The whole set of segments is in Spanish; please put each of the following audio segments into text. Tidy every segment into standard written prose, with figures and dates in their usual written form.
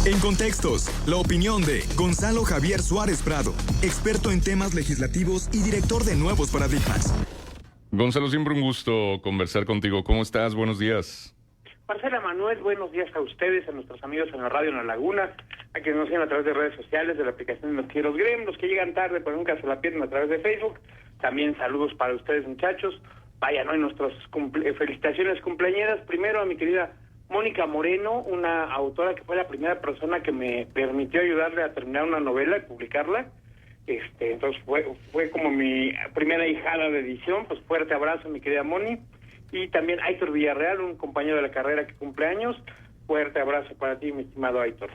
En Contextos, la opinión de Gonzalo Javier Suárez Prado, experto en temas legislativos y director de Nuevos Paradigmas. Gonzalo, siempre un gusto conversar contigo. ¿Cómo estás? Buenos días. Marcela, Manuel, buenos días a ustedes, a nuestros amigos en la radio en La Laguna, a quienes nos siguen a través de redes sociales, de la aplicación de Noticieros Grem, los que llegan tarde pero nunca se la pierden a través de Facebook. También saludos para ustedes, muchachos. Vayan hoy nuestras felicitaciones cumpleañeras. Primero a mi querida Mónica Moreno, una autora que fue la primera persona que me permitió ayudarle a terminar una novela y publicarla. Entonces fue como mi primera hijada de edición. Pues fuerte abrazo, mi querida Moni. Y también Aitor Villarreal, un compañero de la carrera que cumple años. Fuerte abrazo para ti, mi estimado Aitor.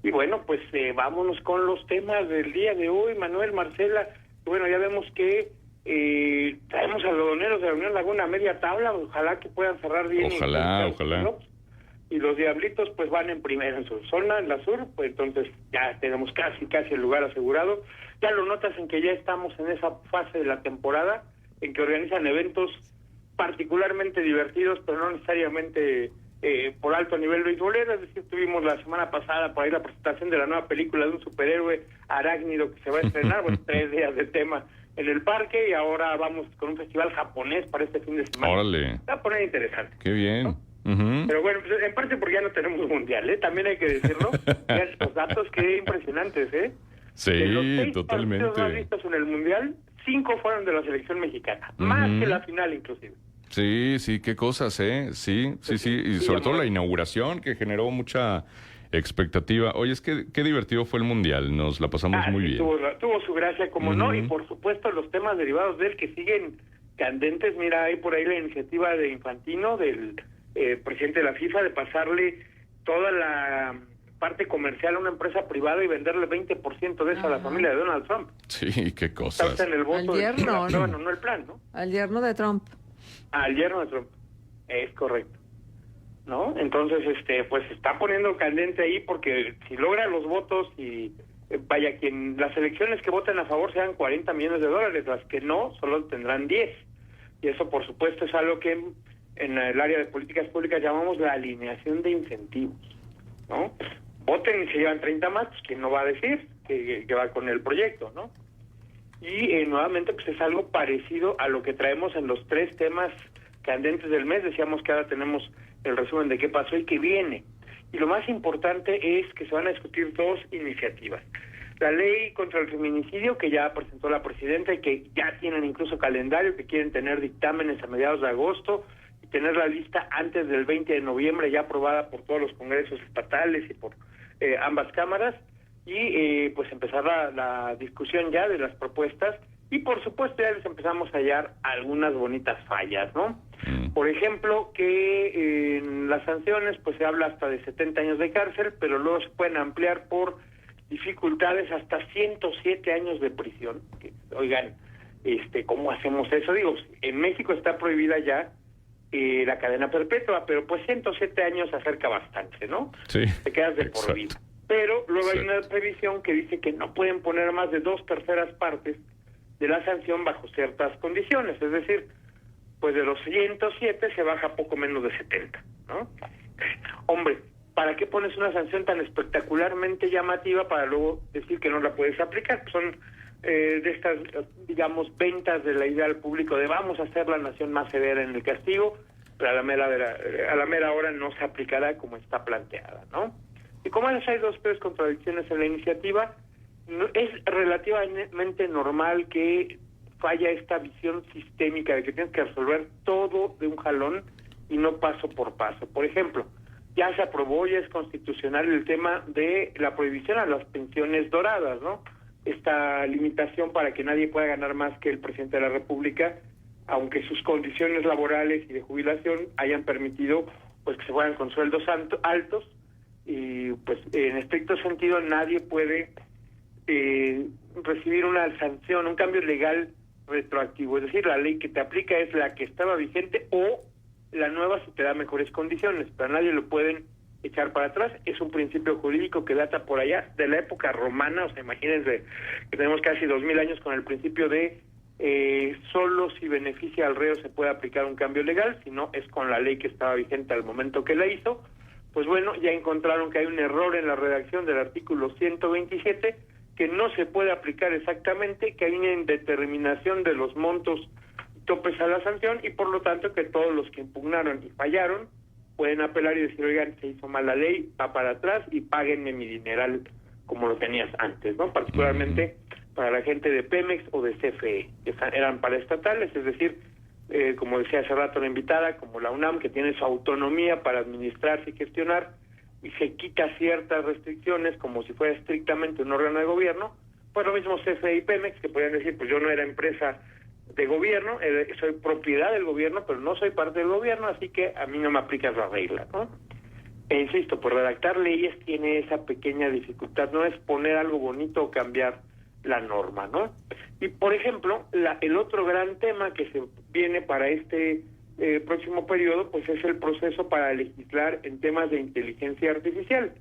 Y bueno, pues vámonos con los temas del día de hoy, Manuel, Marcela. Bueno, ya vemos que traemos a los doneros de la Unión Laguna a media tabla. Ojalá que puedan cerrar bien. Ojalá. Y los Diablitos pues van en primera en su zona, en la sur, pues entonces ya tenemos casi el lugar asegurado. Ya lo notas en que ya estamos en esa fase de la temporada en que organizan eventos particularmente divertidos, pero no necesariamente por alto nivel beisbolero. Es decir, tuvimos la semana pasada por ahí la presentación de la nueva película de un superhéroe arácnido que se va a estrenar, 3 días de tema en el parque, y ahora vamos con un festival japonés para este fin de semana. Órale. Va a poner interesante. Qué bien. ¿No? Pero bueno, pues en parte porque ya no tenemos mundial, también hay que decirlo. Ya los datos, qué impresionantes, Sí, de los 6 totalmente. partidos más vistos en el mundial, 5 fueron de la selección mexicana, más que la final inclusive. Sí, qué cosas, Sí. Y sobre todo la inauguración, que generó mucha expectativa. Oye, es que qué divertido fue el mundial, nos la pasamos muy bien. Tuvo su gracia, como no, y por supuesto los temas derivados de él que siguen candentes. Mira, hay por ahí la iniciativa de Infantino, del presidente de la FIFA, de pasarle toda la parte comercial a una empresa privada y venderle 20% de eso a la familia de Donald Trump. Sí, qué cosas. Está en el voto al yerno, no el plan, ¿no? Al yerno de Trump. Al yerno de Trump, es correcto, ¿no? Entonces, pues se está poniendo candente ahí, porque si logra los votos y vaya, quien las elecciones que voten a favor sean 40 millones de dólares, las que no solo tendrán 10, y eso por supuesto es algo que en el área de políticas públicas llamamos la alineación de incentivos, ¿no? Voten y se llevan 30 más, pues quién no va a decir que va con el proyecto, ¿no? Y nuevamente pues es algo parecido a lo que traemos en los 3 temas candentes del mes. Decíamos que ahora tenemos el resumen de qué pasó y qué viene. Y lo más importante es que se van a discutir 2 iniciativas. La ley contra el feminicidio, que ya presentó la presidenta y que ya tienen incluso calendario, que quieren tener dictámenes a mediados de agosto y tener la lista antes del 20 de noviembre ya aprobada por todos los congresos estatales y por ambas cámaras. Y pues empezar la discusión ya de las propuestas, y por supuesto ya les empezamos a hallar algunas bonitas fallas, ¿no? Por ejemplo, que en las sanciones pues se habla hasta de 70 años de cárcel, pero luego se pueden ampliar por dificultades hasta 107 años de prisión. Oigan, ¿cómo hacemos eso? Digo, en México está prohibida ya la cadena perpetua, pero pues 107 años se acerca bastante, ¿no? Sí, te quedas de por vida. Pero luego hay una previsión que dice que no pueden poner más de 2/3 partes de la sanción bajo ciertas condiciones, es decir, pues de los 107 se baja poco menos de 70, ¿no? Hombre, ¿para qué pones una sanción tan espectacularmente llamativa para luego decir que no la puedes aplicar? Son de estas, digamos, ventas de la idea al público de vamos a hacer la nación más severa en el castigo, pero a la mera hora no se aplicará como está planteada, ¿no? Y como hay 2 contradicciones en la iniciativa, es relativamente normal que falla esta visión sistémica de que tienes que resolver todo de un jalón y no paso por paso. Por ejemplo, ya se aprobó, ya es constitucional el tema de la prohibición a las pensiones doradas, ¿no? Esta limitación para que nadie pueda ganar más que el presidente de la República, aunque sus condiciones laborales y de jubilación hayan permitido pues que se vayan con sueldos altos. Y pues en estricto sentido nadie puede recibir una sanción, un cambio legal retroactivo, es decir, la ley que te aplica es la que estaba vigente o la nueva si te da mejores condiciones, pero nadie lo pueden echar para atrás. Es un principio jurídico que data por allá de la época romana, o sea, imagínense que tenemos casi 2000 años con el principio de solo si beneficia al reo se puede aplicar un cambio legal, si no es con la ley que estaba vigente al momento que la hizo. pues bueno, ya encontraron que hay un error en la redacción del artículo 127, que no se puede aplicar exactamente, que hay una indeterminación de los montos topes a la sanción, y por lo tanto que todos los que impugnaron y fallaron pueden apelar y decir, oigan, se hizo mal la ley, va para atrás y páguenme mi dineral como lo tenías antes, ¿no? Particularmente para la gente de Pemex o de CFE, que eran paraestatales, es decir, como decía hace rato la invitada, como la UNAM, que tiene su autonomía para administrarse y gestionar, y se quita ciertas restricciones como si fuera estrictamente un órgano de gobierno, pues lo mismo CFE y Pemex, que podrían decir, pues yo no era empresa de gobierno, soy propiedad del gobierno, pero no soy parte del gobierno, así que a mí no me aplicas la regla, ¿no? E insisto, pues redactar leyes tiene esa pequeña dificultad, no es poner algo bonito o cambiar la norma, ¿no? Y por ejemplo, el otro gran tema que se viene para este próximo periodo, pues es el proceso para legislar en temas de inteligencia artificial.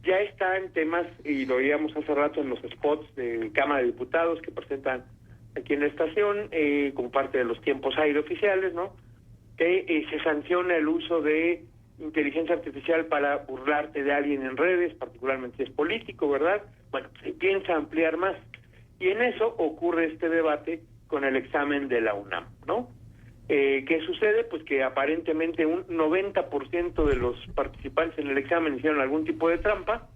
Ya está en temas, y lo oíamos hace rato en los spots de Cámara de Diputados que presentan aquí en la estación, como parte de los tiempos aire oficiales, ¿no? Que se sanciona el uso de inteligencia artificial para burlarte de alguien en redes, particularmente si es político, ¿verdad? Bueno, se piensa ampliar más. Y en eso ocurre este debate con el examen de la UNAM, ¿no? ¿Qué sucede? Pues que aparentemente un 90% de los participantes en el examen hicieron algún tipo de trampa.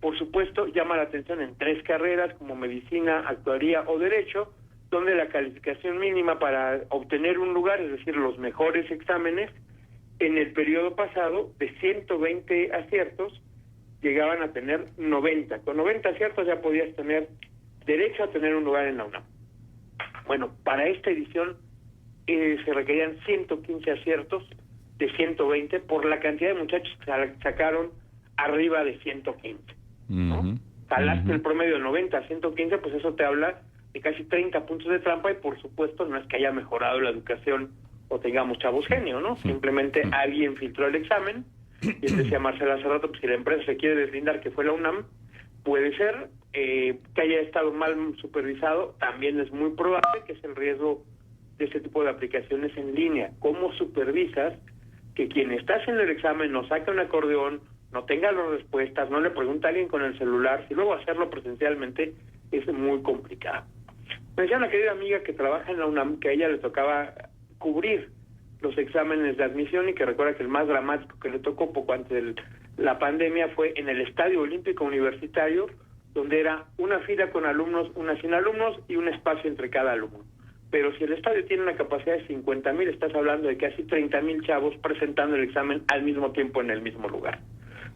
Por supuesto, llama la atención en 3 carreras como medicina, actuaría o derecho, donde la calificación mínima para obtener un lugar, es decir, los mejores exámenes, en el periodo pasado, de 120 aciertos, llegaban a tener 90. Con 90 aciertos ya podías tener derecho a tener un lugar en la UNAM. Bueno, para esta edición se requerían 115 aciertos de 120 por la cantidad de muchachos que sacaron arriba de 115, ¿no? Salaste el promedio de 90 a 115, pues eso te habla de casi 30 puntos de trampa, y por supuesto no es que haya mejorado la educación o tengamos chavos genio, ¿no? Simplemente alguien filtró el examen, y decía Marcela hace rato, pues si la empresa se quiere deslindar que fue la UNAM, puede ser que haya estado mal supervisado, también es muy probable, que es el riesgo de este tipo de aplicaciones en línea. ¿Cómo supervisas que quien está haciendo el examen no saque un acordeón, no tenga las respuestas, no le pregunta a alguien con el celular, si luego hacerlo presencialmente es muy complicado? Me decía una querida amiga que trabaja en la UNAM que a ella le tocaba cubrir los exámenes de admisión, y que recuerda que el más dramático que le tocó poco antes de la pandemia fue en el Estadio Olímpico Universitario, donde era una fila con alumnos, una sin alumnos y un espacio entre cada alumno. Pero si el estadio tiene una capacidad de 50,000, estás hablando de casi 30,000 chavos presentando el examen al mismo tiempo en el mismo lugar,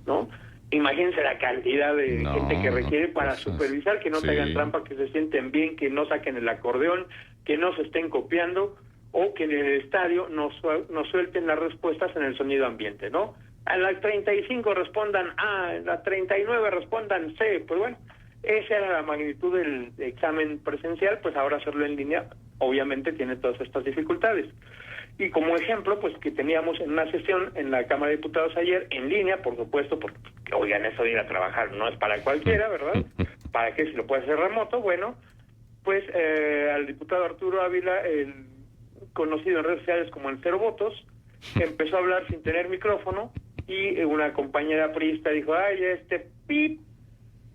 ¿no? Imagínense la cantidad de gente que requiere para supervisar que no te hagan trampa, que se sienten bien, que no saquen el acordeón, que no se estén copiando, o que en el estadio no suelten las respuestas en el sonido ambiente, ¿no? A las 35 respondan A, a las 39 respondan C. Pues bueno, esa era la magnitud del examen presencial, pues ahora hacerlo en línea obviamente tiene todas estas dificultades. Y como ejemplo, pues que teníamos en una sesión en la Cámara de Diputados ayer, en línea, por supuesto, porque, oigan, eso de ir a trabajar no es para cualquiera, ¿verdad? ¿Para qué si lo puede hacer remoto? Bueno, pues al diputado Arturo Ávila, el conocido en redes sociales como el Cero Votos, empezó a hablar sin tener micrófono, y una compañera priista dijo, ay, pip,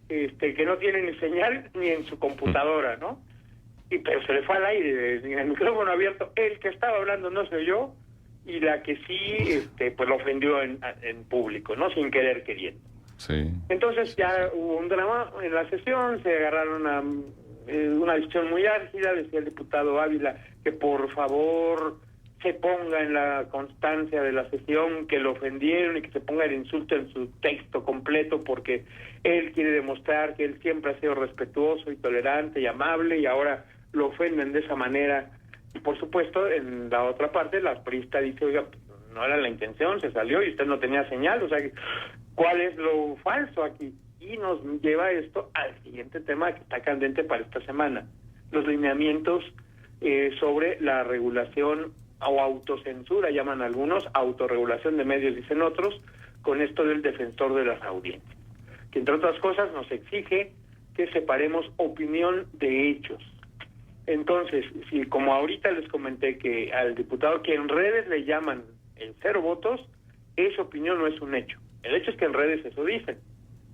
que no tiene ni señal ni en su computadora, ¿no? Pero se le fue al aire, el micrófono abierto, el que estaba hablando no se oyó, y la que sí, pues lo ofendió en público, ¿no? Sin querer queriendo. Sí. Entonces ya hubo un drama en la sesión, se agarraron a una discusión muy álgida, decía el diputado Ávila que por favor se ponga en la constancia de la sesión que lo ofendieron y que se ponga el insulto en su texto completo, porque él quiere demostrar que él siempre ha sido respetuoso y tolerante y amable, y ahora lo ofenden de esa manera. Y por supuesto, en la otra parte, la priista dice, oiga, no era la intención, se salió y usted no tenía señal, o sea, ¿cuál es lo falso aquí? Y nos lleva esto al siguiente tema que está candente para esta semana, los lineamientos sobre la regulación o autocensura, llaman algunos, autorregulación de medios, dicen otros, con esto del defensor de las audiencias, que entre otras cosas nos exige que separemos opinión de hechos. Entonces, si como ahorita les comenté que al diputado que en redes le llaman el Cero Votos, es opinión, no es un hecho. El hecho es que en redes eso dicen.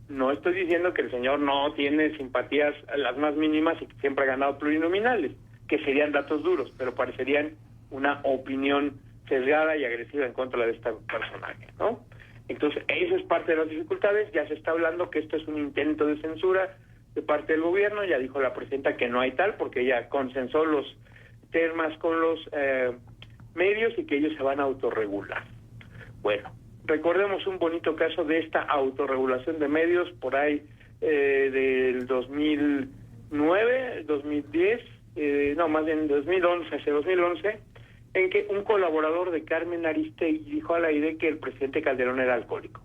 No estoy diciendo que el señor no tiene simpatías las más mínimas y que siempre ha ganado plurinominales, que serían datos duros, pero parecerían una opinión sesgada y agresiva en contra de este personaje, ¿no? Entonces, eso es parte de las dificultades. Ya se está hablando que esto es un intento de censura de parte del gobierno. Ya dijo la presidenta que no hay tal, porque ella consensó los temas con los medios y que ellos se van a autorregular. Bueno, recordemos un bonito caso de esta autorregulación de medios por ahí del 2009, 2010, más bien 2011, hace 2011, en que un colaborador de Carmen Aristegui dijo al aire que el presidente Calderón era alcohólico.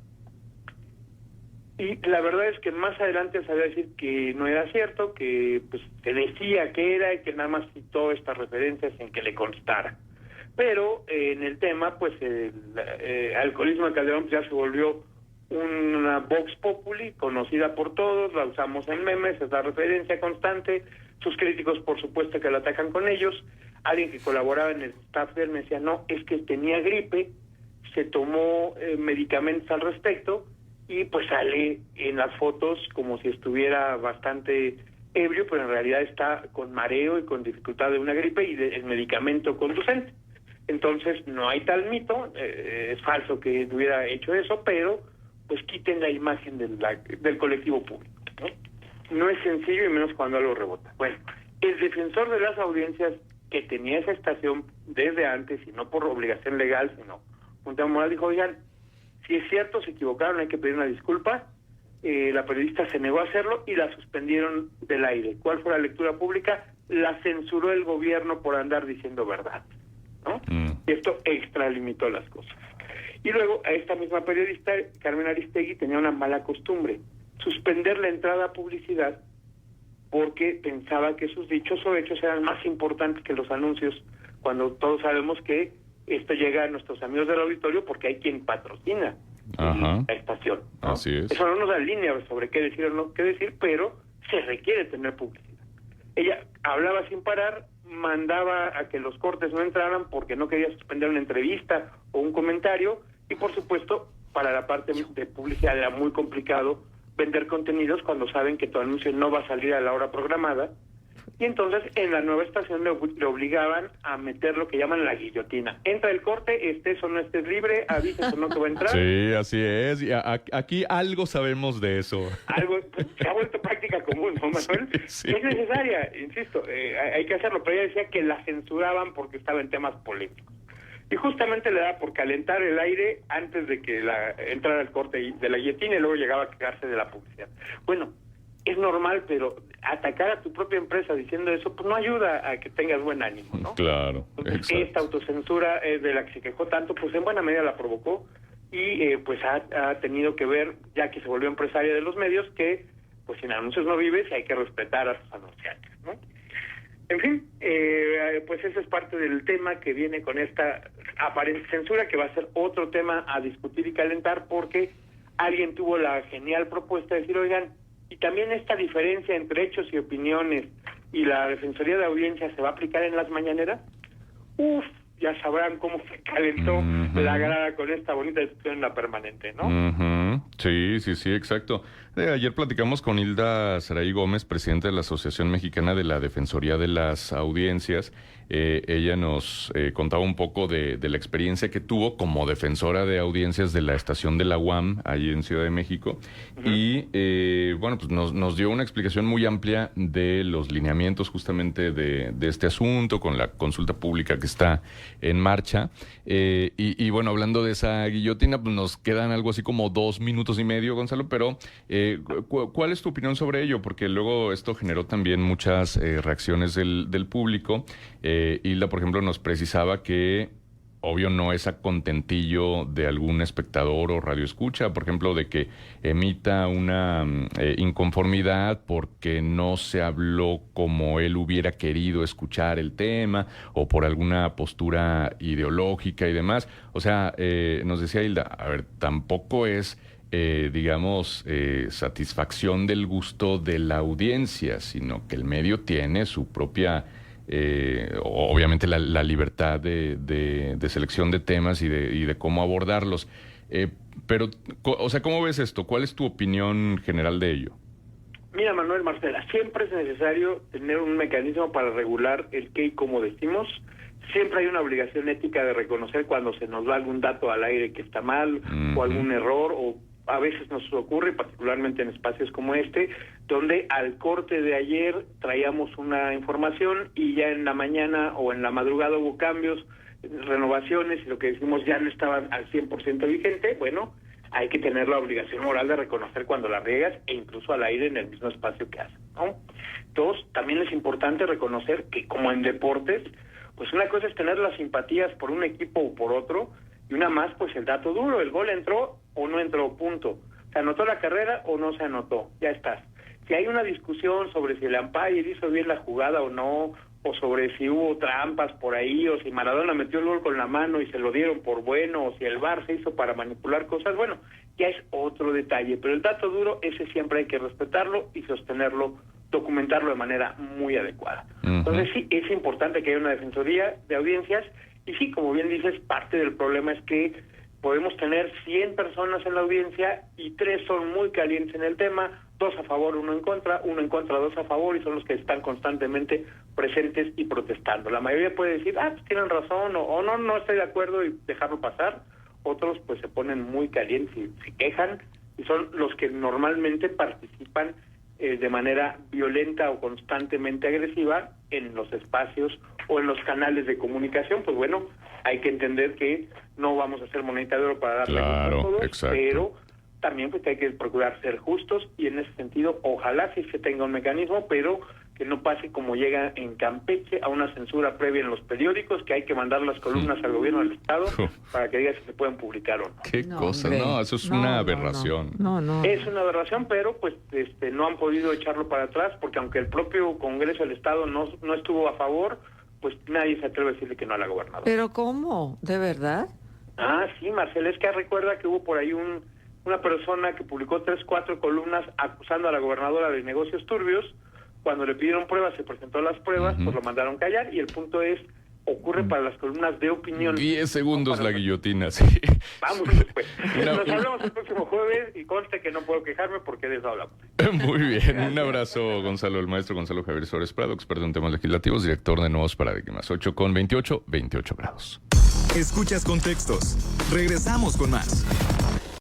Y la verdad es que más adelante salió a decir que no era cierto, que pues se decía que era y que nada más citó estas referencias en que le constara. Pero en el tema, pues el alcoholismo de Calderón ya se volvió una vox populi conocida por todos, la usamos en memes, es la referencia constante. Sus críticos, por supuesto, que lo atacan con ellos. Alguien que colaboraba en el staff de él me decía, no, es que tenía gripe, se tomó medicamentos al respecto y pues sale en las fotos como si estuviera bastante ebrio, pero en realidad está con mareo y con dificultad de una gripe y el medicamento conducente. Entonces no hay tal mito, es falso que hubiera hecho eso, pero pues quiten la imagen del colectivo público, ¿no? No es sencillo y menos cuando algo rebota. Bueno, el defensor de las audiencias que tenía esa estación desde antes, y no por obligación legal, sino un tema moral, dijo, oigan, si es cierto, se equivocaron, hay que pedir una disculpa. La periodista se negó a hacerlo y la suspendieron del aire. ¿Cuál fue la lectura pública? La censuró el gobierno por andar diciendo verdad, ¿no? Y esto extralimitó las cosas. Y luego a esta misma periodista, Carmen Aristegui, tenía una mala costumbre, suspender la entrada a publicidad porque pensaba que sus dichos o hechos eran más importantes que los anuncios, cuando todos sabemos que esto llega a nuestros amigos del auditorio porque hay quien patrocina la estación, ¿no? Así es. Eso no nos da línea sobre qué decir o no qué decir, pero se requiere tener publicidad. Ella hablaba sin parar, mandaba a que los cortes no entraran porque no quería suspender una entrevista o un comentario, y por supuesto, para la parte de publicidad era muy complicado vender contenidos cuando saben que tu anuncio no va a salir a la hora programada, y entonces en la nueva estación le obligaban a meter lo que llaman la guillotina. Entra el corte, estés o no estés libre, avises o no que va a entrar. Sí, así es. Y aquí algo sabemos de eso. Algo se ha vuelto práctica común, ¿no, Manuel? Sí. Es necesaria, insisto, hay que hacerlo, pero ella decía que la censuraban porque estaba en temas polémicos. Y justamente le daba por calentar el aire antes de que entrara el corte de la guillotina y luego llegaba a quejarse de la publicidad. Bueno, es normal, pero atacar a tu propia empresa diciendo eso, pues no ayuda a que tengas buen ánimo, ¿no? Claro, Entonces, exacto. esta autocensura de la que se quejó tanto, pues en buena medida la provocó y pues ha tenido que ver, ya que se volvió empresaria de los medios, que pues sin anuncios no vives y hay que respetar a sus anunciantes, ¿no? En fin, pues ese es parte del tema que viene con esta aparente censura, que va a ser otro tema a discutir y calentar, porque alguien tuvo la genial propuesta de decir, oigan, y también esta diferencia entre hechos y opiniones y la Defensoría de Audiencia se va a aplicar en las mañaneras. Ya sabrán cómo se calentó la grada con esta bonita discusión en la permanente, ¿no? Sí, exacto. Ayer platicamos con Hilda Saray Gómez, presidenta de la Asociación Mexicana de la Defensoría de las Audiencias. Ella nos contaba un poco de la experiencia que tuvo como defensora de audiencias de la estación de la UAM, allí en Ciudad de México. Y bueno, pues nos dio una explicación muy amplia de los lineamientos justamente de este asunto, con la consulta pública que está en marcha. Y bueno, hablando de esa guillotina, pues nos quedan algo así como 2 minutos y medio, Gonzalo, pero ¿cuál es tu opinión sobre ello? Porque luego esto generó también muchas reacciones del público. Hilda, por ejemplo, nos precisaba que obvio no es a contentillo de algún espectador o radioescucha, por ejemplo, de que emita una inconformidad porque no se habló como él hubiera querido escuchar el tema o por alguna postura ideológica y demás. O sea, nos decía Hilda, a ver, tampoco es satisfacción del gusto de la audiencia, sino que el medio tiene su propia, obviamente la libertad de selección de temas y de cómo abordarlos. Pero, o sea, ¿cómo ves esto? ¿Cuál es tu opinión general de ello? Mira, Manuel, Marcela, siempre es necesario tener un mecanismo para regular el qué y cómo decimos. Siempre hay una obligación ética de reconocer cuando se nos va algún dato al aire que está mal, o algún error, o a veces nos ocurre, particularmente en espacios como este, donde al corte de ayer traíamos una información y ya en la mañana o en la madrugada hubo cambios, renovaciones, y lo que decimos ya no estaba al 100% vigente. Bueno, hay que tener la obligación moral de reconocer cuando la riegas, e incluso al aire en el mismo espacio que haces, ¿no? Dos, también es importante reconocer que, como en deportes, pues una cosa es tener las simpatías por un equipo o por otro, y una más, pues el dato duro, el gol entró o no entró, punto. ¿Se anotó la carrera o no se anotó? Ya estás. Si hay una discusión sobre si el umpire hizo bien la jugada o no, o sobre si hubo trampas por ahí, o si Maradona metió el gol con la mano y se lo dieron por bueno, o si el VAR se hizo para manipular cosas, bueno, ya es otro detalle. Pero el dato duro, ese siempre hay que respetarlo y sostenerlo, documentarlo de manera muy adecuada. Entonces sí, es importante que haya una defensoría de audiencias, y sí, como bien dices, parte del problema es que podemos tener 100 personas en la audiencia y 3 son muy calientes en el tema, 2 a favor, 1 en contra, 2 a favor, y son los que están constantemente presentes y protestando. La mayoría puede decir, pues tienen razón, o no estoy de acuerdo, y dejarlo pasar. Otros pues se ponen muy calientes y se quejan, y son los que normalmente participan de manera violenta o constantemente agresiva en los espacios o en los canales de comunicación. Pues bueno, hay que entender que no vamos a hacer monedita de oro para darle a todos, exacto. Pero también pues hay que procurar ser justos, y en ese sentido ojalá sí se tenga un mecanismo, pero que no pase como llega en Campeche, a una censura previa en los periódicos, que hay que mandar las columnas al gobierno del Estado para que diga si se pueden publicar o no. Qué cosa, no, eso es una aberración. No. Es una aberración, pero pues no han podido echarlo para atrás, porque aunque el propio Congreso del Estado no estuvo a favor, pues nadie se atreve a decirle que no a la gobernadora. ¿Pero cómo? ¿De verdad? Sí, Marcela, es que recuerda que hubo por ahí una persona que publicó 3, 4 columnas acusando a la gobernadora de negocios turbios. Cuando le pidieron pruebas, se presentó las pruebas, pues lo mandaron callar, y el punto es, ocurre para las columnas de opinión. 10 segundos la guillotina, sí. Vamos, pues. Nos hablamos el próximo jueves, y conste que no puedo quejarme porque de eso hablamos. Muy bien, un abrazo, Gonzalo, el maestro Gonzalo Javier Suárez Prado, experto en temas legislativos, director de Nuevos Paradigmas. 8:28, 28 grados. Escuchas Contextos. Regresamos con más.